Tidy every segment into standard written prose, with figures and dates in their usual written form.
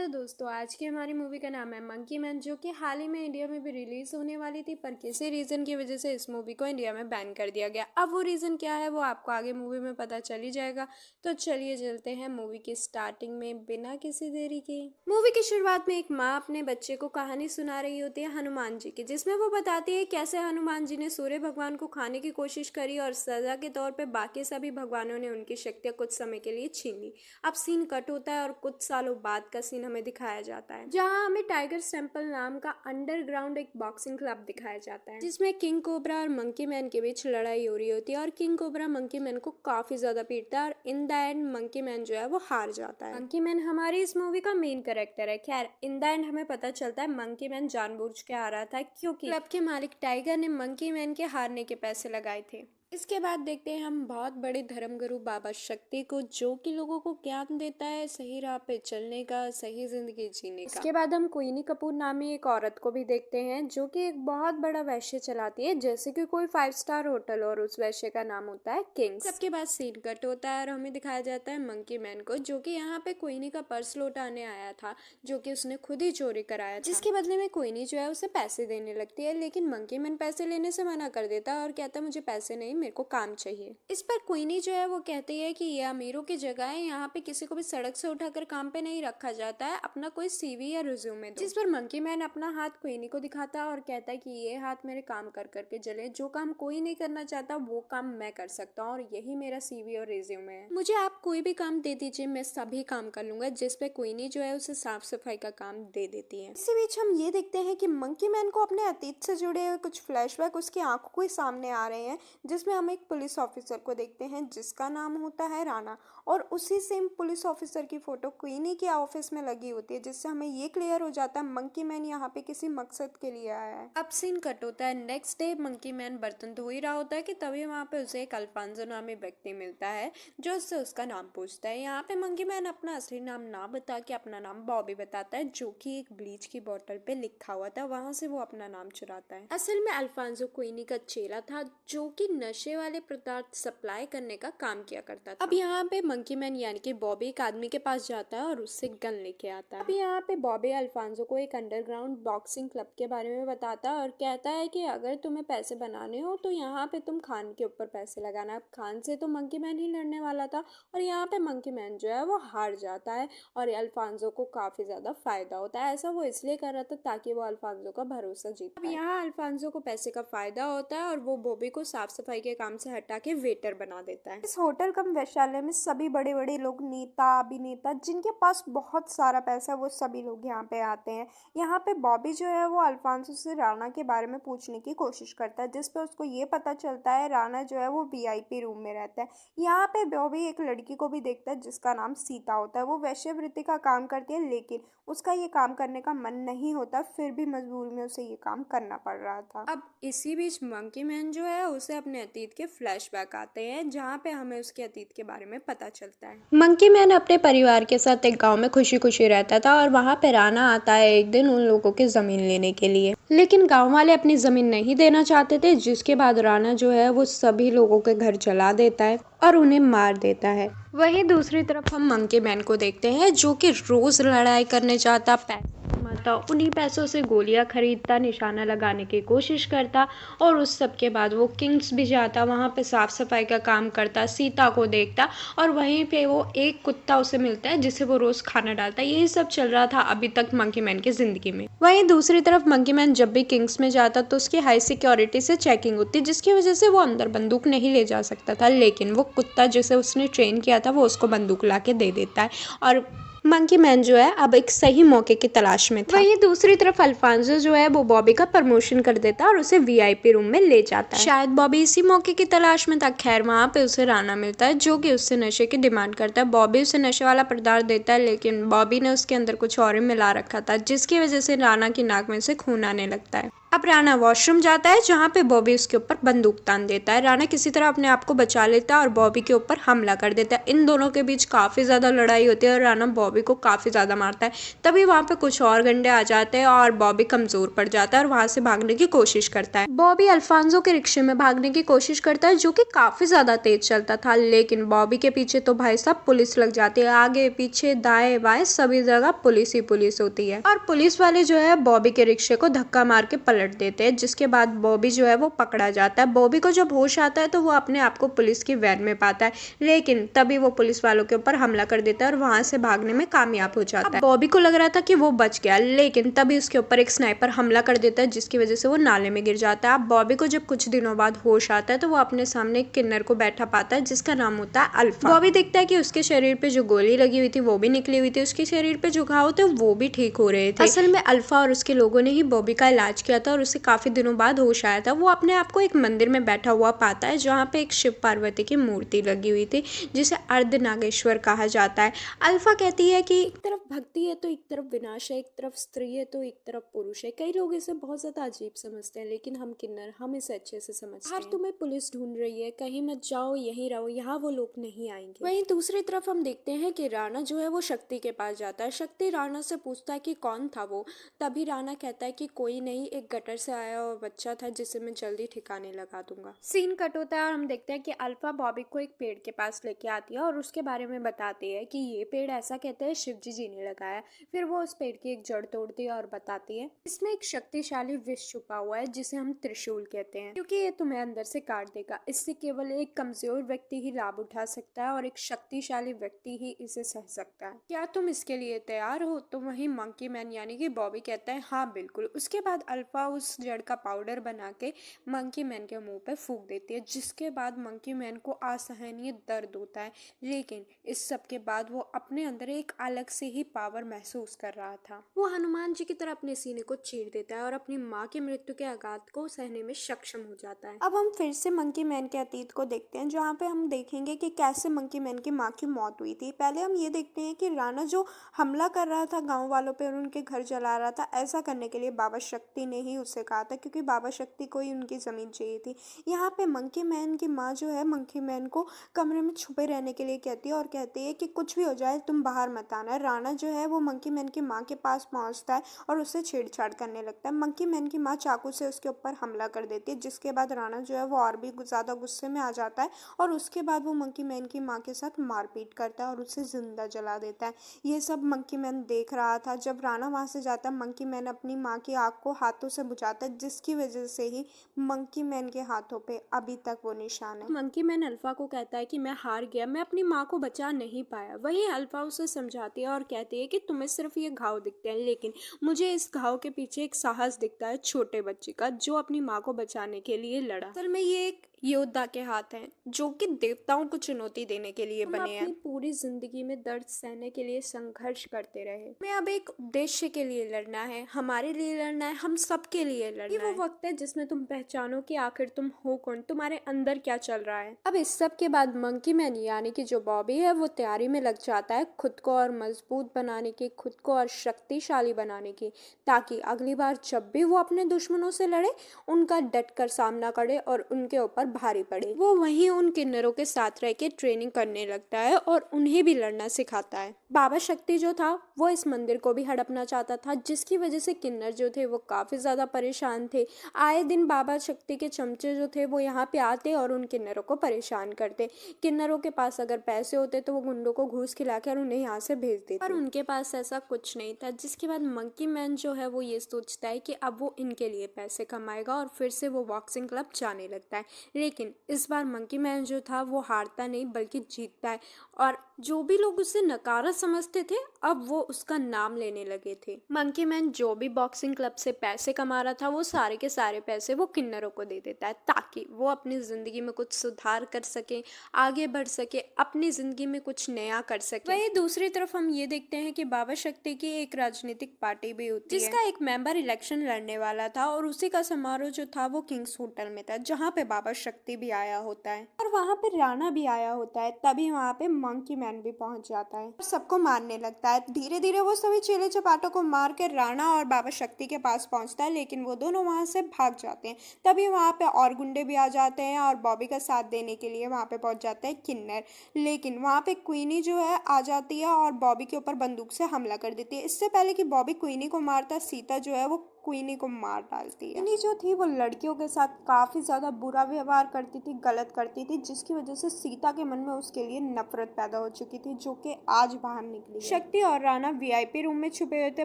Hello दोस्तों, आज की हमारी मूवी का नाम है मंकी मैन, जो कि हाल ही में इंडिया में भी रिलीज होने वाली थी, पर किसी रीज़न की वजह से इस मूवी को इंडिया में बैन कर दिया गया। अब वो रीज़न क्या है वो आपको आगे मूवी में पता चल ही जाएगा। तो चलिए चलते हैं मूवी की स्टार्टिंग में बिना किसी देरी के। मूवी की शुरुआत में एक माँ अपने बच्चे को कहानी सुना रही होती है हनुमान जी की, जिसमें वो बताती है कैसे हनुमान जी ने सूर्य भगवान को खाने की कोशिश करी और सजा के तौर पर बाकी सभी भगवानों ने उनकी शक्तियाँ कुछ समय के लिए छीन ली। अब सीन कट होता है और कुछ सालों बाद का सीन हमें दिखाया जाता है, जहां हमें टाइगर्स टेंपल नाम का अंडरग्राउंड एक बॉक्सिंग क्लब दिखाया जाता है, जिसमें किंग कोबरा और मंकी मैन के बीच लड़ाई हो रही होती है और किंग कोबरा मंकी मैन को काफी ज्यादा पीटता है और in the end monkey man जो है वो हार जाता है। मंकी मैन हमारी इस मूवी का मेन कैरेक्टर है। खैर, इन द एंड हमें पता चलता है मंकी मैन जानबूझ के हारा था, क्योंकि क्लब के मालिक टाइगर ने मंकी मैन के हारने के पैसे लगाए थे। इसके बाद देखते हैं हम बहुत बड़े धर्मगुरु बाबा शक्ति को, जो कि लोगों को ज्ञान देता है सही राह पे चलने का, सही जिंदगी जीने का। इसके बाद हम क्वीनी कपूर नामी एक औरत को भी देखते हैं, जो कि एक बहुत बड़ा वैश्य चलाती है, जैसे कि कोई 5 स्टार होटल, और उस वैश्य का नाम होता है किंग्स। सबके बाद सीन कट होता है और हमें दिखाया जाता है मंकी मैन को, जो कि यहाँ पे क्वीनी का पर्स लौटाने आया था, जो कि उसने खुद ही चोरी कराया था, जिसके बदले में क्वीनी जो है उसे पैसे देने लगती है। लेकिन मंकी मैन पैसे लेने से मना कर देता है और कहता है मुझे पैसे नहीं, मेरे को काम चाहिए। इस पर क्वीनी जो है वो कहती है कि ये अमीरों की जगह है, यहाँ पे किसी को भी सड़क से उठाकर काम पे नहीं रखा जाता है, अपना कोई सीवी या रिज्यूमे दो। जिस पर मंकी मैन अपना हाथ क्वीनी को दिखाता है और कहता है कि ये हाथ मेरे काम कर करके जले, जो काम कोई नहीं करना चाहता वो काम मैं कर सकता हूँ और यही मेरा सीवी और रिज्यूमे है। मुझे आप कोई भी काम दे दीजिए, मैं सभी काम कर लूंगा। जिस पे क्वीनी जो है उसे साफ सफाई का काम दे देती है। इसी बीच हम ये देखते हैं कि मंकी मैन को अपने अतीत से जुड़े हुए कुछ फ्लैशबैक उसकी आंखों के सामने आ रहे हैं, जिसमें हम एक पुलिस ऑफिसर को देखते हैं जिसका नाम होता है राणा, और उसी सेम पुलिस ऑफिसर की फोटो क्वीनी के ऑफिस में लगी होती है, जिससे हमें ये क्लियर हो जाता है मंकी मैन यहाँ पे किसी मकसद के लिए आया है। अब सीन कट होता है नेक्स्ट डे। मंकी मैन बर्तन धो ही रहा होता है कि तभी वहाँ पे उसे एक अल्फांसो नामी व्यक्ति मिलता है, जो उससे उसका नाम पूछता है। यहाँ पे मंकी मैन अपना असली नाम ना बता के अपना नाम बॉबी बताता है, जो कि एक ब्लीच की बोतल पे लिखा हुआ था, वहां से वो अपना नाम चुराता है। असल में अल्फांसो क्वीनी का चेला था, जो कि नशे वाले पदार्थ सप्लाई करने का काम किया करता था। अब यहाँ पे मंकी मैन यानी कि बॉबी एक आदमी के पास जाता है और उससे गन लेके आता है। अब यहाँ पे बॉबी अल्फांसो को एक अंडरग्राउंड बॉक्सिंग क्लब के बारे में बताता है और कहता है कि अगर तुम्हें पैसे बनाने हो तो यहाँ पे तुम खान के ऊपर पैसे लगाना। अब खान से तो मंकी मैन ही लड़ने वाला था और यहाँ पे मंकी मैन जो है वो हार जाता है और अल्फांसो को काफी ज्यादा फायदा होता है। ऐसा वो इसलिए कर रहा था ताकि वो अल्फांसो का भरोसा जीत पाए। अब यहाँ अल्फांसो को पैसे का फायदा होता है और वो बॉबी को साफ सफाई के काम से हटा के वेटर बना देता है। इस होटल कम वैश्यालय में सभी बड़े बड़े लोग, नेता अभिनेता, जिनके पास बहुत सारा पैसा, वो सभी लोग यहाँ पे आते हैं। यहाँ पे बॉबी जो है वो अल्फांसो से राणा के बारे में पूछने की कोशिश करता है, जिस पे उसको ये पता चलता है राणा जो है वो वीआईपी रूम में रहता है। यहाँ पे बॉबी एक लड़की को भी देखता है जिसका नाम सीता होता है। वो वैश्यवृत्ति का काम करती है, लेकिन उसका ये काम करने का मन नहीं होता, फिर भी मजबूरी में उसे ये काम करना पड़ रहा था। अब इसी बीच मंकी मैन जो है उसे अपने अतीत के फ्लैशबैक आते हैं, जहाँ पे हमें उसके अतीत के बारे में पता चलता है। मंकी मैन अपने परिवार के साथ एक गांव में खुशी खुशी रहता था और वहाँ पे राणा आता है एक दिन उन लोगों की जमीन लेने के लिए, लेकिन गांव वाले अपनी जमीन नहीं देना चाहते थे, जिसके बाद राणा जो है वो सभी लोगों के घर जला देता है और उन्हें मार देता है। वहीं दूसरी तरफ हम मंकी मैन को देखते हैं, जो कि रोज लड़ाई करने जाता, पैसे कमाता, उन्हीं पैसों से गोलियां खरीदता, निशाना लगाने की कोशिश करता और उस सब के बाद वो किंग्स भी जाता, वहां पे साफ सफाई का काम करता, सीता को देखता और वहीं पे वो एक कुत्ता उसे मिलता है जिसे वो रोज खाना डालता है। यही सब चल रहा था अभी तक मंकी मैन की जिंदगी में। वहीं दूसरी तरफ मंकी मैन जब भी किंग्स में जाता तो उसकी हाई सिक्योरिटी से चेकिंग होती, जिसकी वजह से वो अंदर बंदूक नहीं ले जा सकता था, लेकिन वो कुत्ता जिसे उसने ट्रेन किया था वो उसको बंदूक ला के दे देता है और मंकी मैन जो है अब एक सही मौके की तलाश में था। वहीं दूसरी तरफ अल्फांसो जो है वो बॉबी का प्रमोशन कर देता है और उसे वीआईपी रूम में ले जाता है। शायद बॉबी इसी मौके की तलाश में था। खैर, वहाँ पे उसे राणा मिलता है, जो कि उससे नशे की डिमांड करता है। बॉबी उसे नशे वाला पदार्थ देता है, लेकिन बॉबी ने उसके अंदर कुछ और ही मिला रखा था, जिसकी वजह से राणा की नाक में से खून आने लगता है। अब राणा वॉशरूम जाता है जहाँ पे बॉबी उसके ऊपर बंदूक तान देता है। राणा किसी तरह अपने आप को बचा लेता है और बॉबी के ऊपर हमला कर देता है। इन दोनों के बीच काफ़ी ज़्यादा लड़ाई होती है और राणा बॉबी को काफ़ी ज़्यादा मारता है। तभी वहाँ पे कुछ और गंडे आ जाते हैं और बॉबी कमज़ोर पड़ जाता है और वहाँ से भागने की कोशिश करता है। बॉबी अल्फांसो के रिक्शे में भागने की कोशिश करता है जो कि काफ़ी ज़्यादा तेज चलता था, लेकिन बॉबी के पीछे तो भाई साहब पुलिस लग जाती है। आगे पीछे दाएं बाएं सभी जगह पुलिस ही पुलिस होती है और पुलिस वाले जो है बॉबी के रिक्शे को धक्का मार के पलट देते हैं, जिसके बाद बॉबी जो है वो पकड़ा जाता है। बॉबी को जब होश आता है तो वो अपने आप को पुलिस की वैन में पाता है, लेकिन तभी वो पुलिस वालों के ऊपर हमला कर देता है और वहां से भागने में कामयाब हो जाता है। बॉबी को लग रहा था कि वो बच गया, लेकिन तभी उसके ऊपर एक स्नाइपर हमला कर देता है जिसकी वजह से वो नाले में गिर जाता है। अब बॉबी को जब कुछ दिनों बाद होश आता है तो वो अपने सामने एक किन्नर को बैठा पाता है जिसका नाम होता है अल्फा। बॉबी देखता है कि उसके शरीर पे जो गोली लगी हुई थी वो भी निकली हुई थी, उसके शरीर पे जो घाव थे वो भी ठीक हो रहे थे। असल में अल्फा और उसके लोगों ने ही बॉबी का इलाज किया था और उसे काफी दिनों बाद होश आया था। वो अपने आप को एक मंदिर में बैठा हुआ पाता है जहाँ पे एक शिव पार्वती की मूर्ति लगी हुई थी जिसे अर्धनागेश्वर कहा जाता है। अल्फा कहती है कि एक तरफ भक्ति है तो एक तरफ विनाश है, एक तरफ स्त्री है तो एक तरफ पुरुष है। कई लोग इसे बहुत ज्यादा अजीब समझते हैं, लेकिन हम किन्नर हम इसे अच्छे से समझते हैं। तुम्हें पुलिस ढूंढ रही है, कहीं मत जाओ, यहीं रहो, यहाँ वो लोग नहीं आएंगे। वहीं दूसरी तरफ हम देखते हैं कि राणा जो है वो शक्ति के पास जाता है। शक्ति राणा से पूछता है कि कौन था वो। तभी राणा कहता है कि कोई नहीं, एक गटर से आया हुआ बच्चा था जिसे मैं जल्दी ठिकाने लगा दूंगा। सीन कट होता है और हम देखते हैं कि अल्फा बॉबी को एक पेड़ के पास लेके आती है और उसके बारे में बताती है कि ये पेड़ ऐसा कहते हैं शिवजी जी ने लगाया। फिर वो उस पेड़ की एक जड़ तोड़ती है और बताती है इसमें एक शक्तिशाली विष छुपा हुआ है जिसे हम त्रिशूल कहते हैं, क्योंकि ये तुम्हें अंदर से काट देगा। इससे केवल एक कमजोर व्यक्ति ही लाभ उठा सकता है और एक शक्तिशाली व्यक्ति ही इसे सह सकता है। क्या तुम इसके लिए तैयार हो? तो वही मंकी मैन यानी कि बॉबी कहता है हाँ बिल्कुल। उसके बाद अल्फा उस जड़ का पाउडर बना के मंकी मैन के मुंह पे फूंक देती है, जिसके बाद मंकी मैन को असहनीय दर्द होता है, लेकिन इस सब के बाद वो अपने अंदर एक अलग से ही पावर महसूस कर रहा था। वो हनुमान जी की तरह अपने सीने को चीर देता है और अपनी माँ की मृत्यु के आघात को सहने में सक्षम हो जाता है। अब हम फिर से मंकी मैन के अतीत को देखते हैं, जहाँ पे हम देखेंगे कि कैसे मंकी मैन की माँ की मौत हुई थी। पहले हम ये देखते हैं कि राणा जो हमला कर रहा था गांव वालों पे और उनके घर जला रहा था, ऐसा करने के लिए बाबा शक्ति ने ही उससे कहा था, क्योंकि बाबा शक्ति को ही उनकी जमीन चाहिए थी। यहाँ पे मंकी मैन की माँ जो है मंकी मैन को कमरे में छुपे रहने के लिए कहती है और कहती है कि कुछ भी हो जाए तुम बाहर मत आना। राणा जो है वो मंकी मैन की माँ के पास पहुंचता है और उससे छेड़छाड़ करने लगता है। मंकी मैन की माँ चाकू से उसके ऊपर हमला कर देती है, जिसके बाद राणा जो है वो और भी ज़्यादा गुस्से में आ जाता है और उसके बाद वो मंकी मैन की माँ के साथ मारपीट करता है और उसे जिंदा जला देता है। ये सब मंकी मैन देख रहा था। जब राणा वहां से जाता है, मंकी मैन अपनी माँ की आग को हाथों से बुझाता है, जिसकी वजह से ही मंकी मैन के हाथों पे अभी तक वो निशान है। मंकी मैन अल्फा को कहता है कि मैं हार गया, मैं अपनी माँ को बचा नहीं पाया। वही अल्फा उसे समझाती है और कहती है कि तुम्हें सिर्फ ये घाव दिखते हैं, लेकिन मुझे इस घाव के पीछे एक साहस दिखता है छोटे बच्चे का, जो अपनी माँ को बचाने के लिए लड़ा। असल में ये एक योद्धा के हाथ हैं जो कि देवताओं को चुनौती देने के लिए बने हैं। अपनी पूरी जिंदगी में दर्द सहने के लिए संघर्ष करते रहे। हमें अब एक उद्देश्य के लिए लड़ना है, हमारे लिए लड़ना है, हम सबके लिए लड़ना है। ये वो वक्त है जिसमें तुम पहचानो कि आखिर तुम हो कौन, तुम्हारे अंदर क्या चल रहा है। अब इस सब के बाद मंकी मैन यानी कि जो बॉबी है वो तैयारी में लग जाता है खुद को और मजबूत बनाने की, खुद को और शक्तिशाली बनाने की, ताकि अगली बार जब भी वो अपने दुश्मनों से लड़े उनका डट कर सामना करे और उनके ऊपर भारी पड़े। वो वहीं उन किन्नरों के साथ रह के ट्रेनिंग करने लगता है और उन्हें भी लड़ना सिखाता है। बाबा शक्ति जो था वो इस मंदिर को भी हड़पना चाहता था, जिसकी वजह से किन्नर जो थे वो काफी ज्यादा परेशान थे। आए दिन बाबा शक्ति के चमचे जो थे वो यहाँ पे आते और उन किन्नरों को परेशान करते। किन्नरों के पास अगर पैसे होते तो वो गुंडों को घूस खिलाकर उन्हें यहाँ से भेज देते, पर उनके पास ऐसा कुछ नहीं था। जिसके बाद मंकी मैन जो है वो ये सोचता है कि अब वो इनके लिए पैसे कमाएगा और फिर से वो बॉक्सिंग क्लब जाने लगता है। लेकिन इस बार मंकी मैन जो था वो हारता नहीं बल्कि जीतता है, और जो भी लोग उसे नकारा समझते थे अब वो उसका नाम लेने लगे थे। मंकी मैन जो भी बॉक्सिंग क्लब से पैसे कमा रहा था वो सारे के सारे पैसे वो किन्नरों को दे देता है, ताकि वो अपनी जिंदगी में कुछ सुधार कर सके, आगे बढ़ सके, अपनी जिंदगी में कुछ नया कर सके। वहीं दूसरी तरफ हम ये देखते हैं कि बाबा शक्ति की एक राजनीतिक पार्टी भी होती है, जिसका एक मेंबर इलेक्शन लड़ने वाला था और उसी का समारोह जो था वो किंग्स होटल में था, जहाँ पे बाबा शक्ति भी आया होता है और वहाँ पे राणा भी आया होता है। तभी वहाँ पे मंकी मैन भी पहुंच जाता है और सबको मारने लगता है। धीरे धीरे वो सभी चेले चपाटों को मार के राणा और बाबा शक्ति के पास पहुंचता है, लेकिन वो दोनों वहां से भाग जाते हैं। तभी वहां पे और गुंडे भी आ जाते हैं और बॉबी का साथ देने के लिए वहां पे पहुंच जाता है किन्नर। लेकिन वहां पे क्वीनी जो है आ जाती है और बॉबी के ऊपर बंदूक से हमला कर देती है। इससे पहले कि बॉबी क्वीनी को मारता, सीता जो है वो क्वीनी को मार डालती है। क्वीनी जो थी वो लड़कियों के साथ काफी ज्यादा बुरा व्यवहार करती थी, गलत करती थी, जिसकी वजह से सीता के मन में उसके लिए नफरत पैदा हो चुकी थी, जो कि आज बाहर निकली है। शक्ति और राणा वीआईपी रूम में छुपे हुए थे।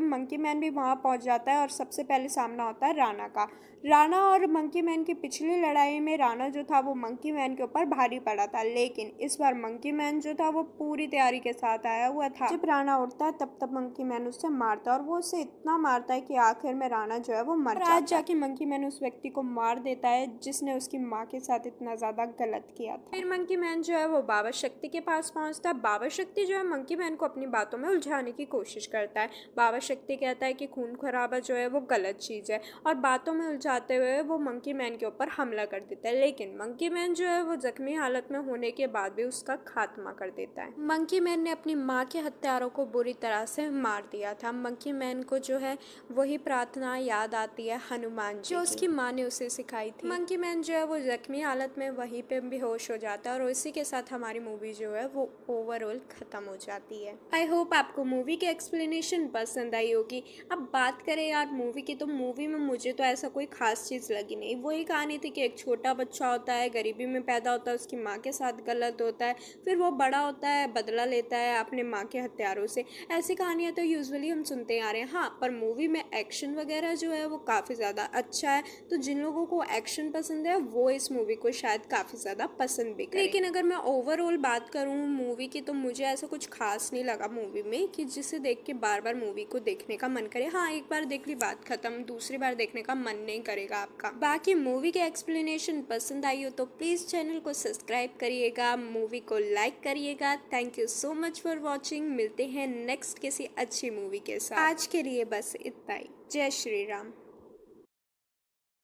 मंकी मैन भी वहां पहुंच जाता है और सबसे पहले सामना होता है राणा का। राणा और मंकी मैन की पिछली लड़ाई में राणा जो था वो मंकी मैन के ऊपर भारी पड़ा था, लेकिन इस बार मंकी मैन जो था वो पूरी तैयारी के साथ आया हुआ था। जब राणा उठता है तब मंकी मैन उससे मारता है और वो उसे इतना मारता है कि आखिर में राणा जो है वो मर जाता है। आज जाके मंकी मैन उस व्यक्ति को मार देता है जिसने उसकी माँ के साथ इतना ज्यादा गलत किया था। फिर मंकी मैन जो है वो बाबा शक्ति के पास पहुंचता है। बाबा शक्ति जो है मंकी मैन को अपनी बातों में उलझाने की कोशिश करता है। बाबा शक्ति कहता है कि खून खराबा जो है वो गलत चीज है और बातों में उलझाते हुए वो मंकी मैन के ऊपर हमला कर देता है। लेकिन मंकी मैन जो है वो जख्मी हालत में होने के बाद भी उसका खात्मा कर देता है। मंकी मैन ने अपनी माँ के हत्यारों को बुरी तरह से मार दिया था। मंकी मैन को जो है वही प्रार्थना याद आती है हनुमान जी, जो उसकी माँ ने उसे सिखाई थी। मंकी मैन जो है वो जख्मी हालत में वहीं पे बेहोश हो जाता है और इसी के साथ हमारी मूवी जो है वो ओवरऑल खत्म हो जाती है। आई होप आपको मूवी की एक्सप्लेनेशन पसंद आई होगी। अब बात करें यार मूवी की, तो मूवी में मुझे तो ऐसा कोई खास चीज़ लगी नहीं। वही कहानी थी कि एक छोटा बच्चा होता है, गरीबी में पैदा होता है, उसकी माँ के साथ गलत होता है, फिर वो बड़ा होता है, बदला लेता है अपने माँ के हत्यारों से। ऐसी कहानियाँ तो यूजुअली हम सुनते आ रहे हैं। हाँ, पर मूवी में एक्शन वगैरह जो है वो काफ़ी ज़्यादा अच्छा है, तो जिन लोगों को एक्शन पसंद है वो इस मूवी को शायद काफ़ी ज़्यादा पसंद भी करें। लेकिन अगर मैं ओवरऑल बात करूँ मूवी की, तो मुझे ऐसा कुछ खास नहीं लगा मूवी में कि जिसे देख के बार बार मूवी को देखने का मन करे। हाँ, एक बार देख ली बात खत्म, दूसरी बार देखने का मन नहीं करेगा आपका। बाकी मूवी के एक्सप्लेनेशन पसंद आई हो तो प्लीज़ चैनल को सब्सक्राइब करिएगा, मूवी को लाइक करिएगा। Thank you so much for watching. मिलते हैं नेक्स्ट किसी अच्छी मूवी के साथ। आज के लिए बस इतना ही। जय श्री राम।